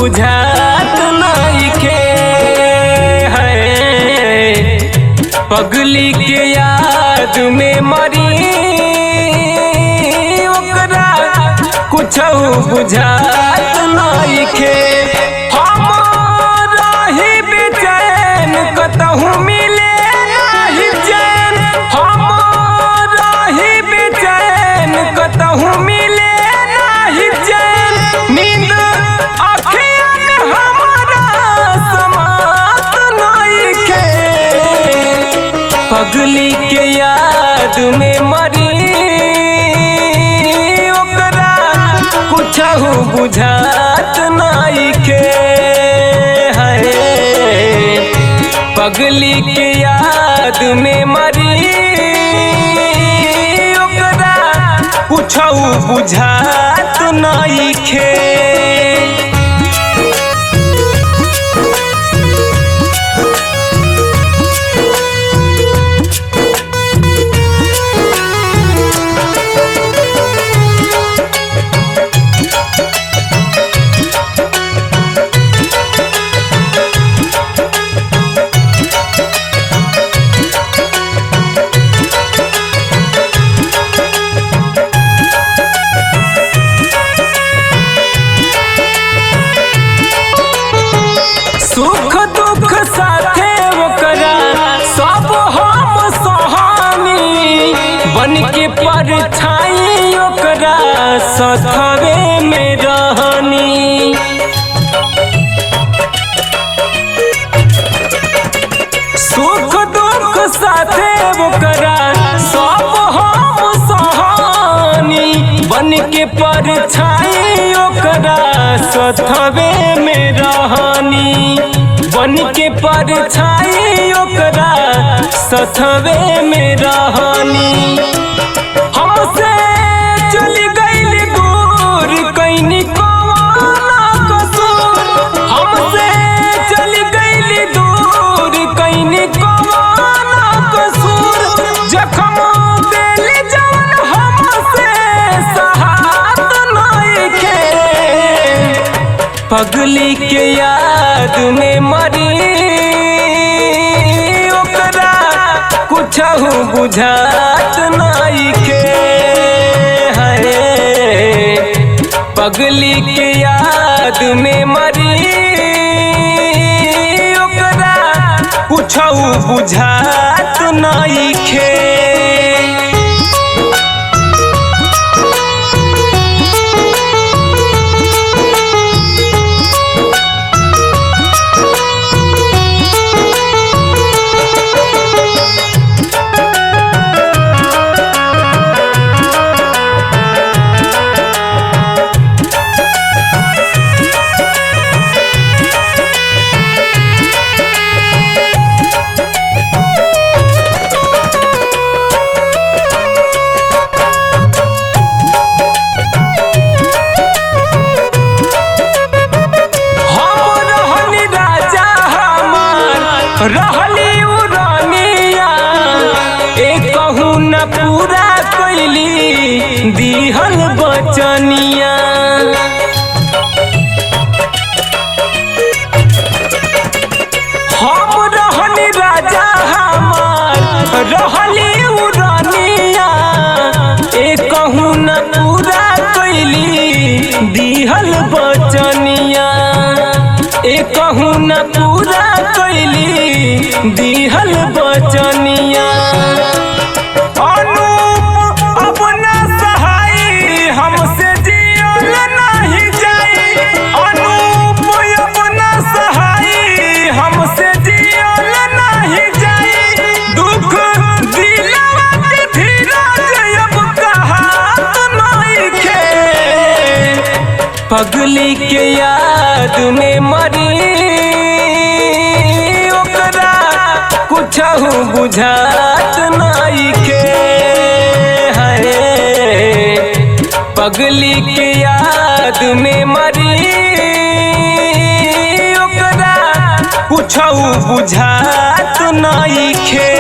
बुझात नइखे है। पगली के याद में मरी ओकरा कुछ बुझात नइखे। हम रही बेचैन कतहु मिले नाही चैन। हम रही बेचैन कतहु मिले नाही चैन। नींद अखिया में हमारा समात नइखे। पगली के याद में मरी ओकरा कुछ बुझात नइखे है। पगली के याद में मरी ओकरा कुछ बुझात नइखे। सुख दुख साथे ओकरा सब हम सहानी। बन के परछाई ओकरा सथवे में रहनी। सुख दुख साथे ओकरा सब हम सहानी। बन के परछाई ओकरा सथवे में रहनी। बन के परछाई ओकरा सथवे में रहनी। हमसे चली गइल दूर कैनी कौन कसूर। हमसे चली गइल दूर कैनी कौन कसूर। जखम दिल जौन हमसे सहात नइखे। पगली के याद में मरी ओकरा कुछ बुझात नइखे है। पगली के याद में मरी ओकरा कुछ बुझात नइखे। रहली उरानिया एकहु न पूरा कैली दिहल बचनिया। हम रहनी राजा हमार रहली उरानिया एकहु न पूरा कैली दिहल बचनिया। एकहु न पूरा कैली दिहल बचनिया। अनूप अपना सहाई हमसे जियल नहीं जाई। अनूप अपना सहाई हमसे जियल नहीं जाई। दुख दिलवा के धीरज अब कहात नइखे। पगली के याद में मरी ओकरा कुछ बुझात नइखे है। पगली के याद में मरी ओकरा कुछ बुझात नइखे।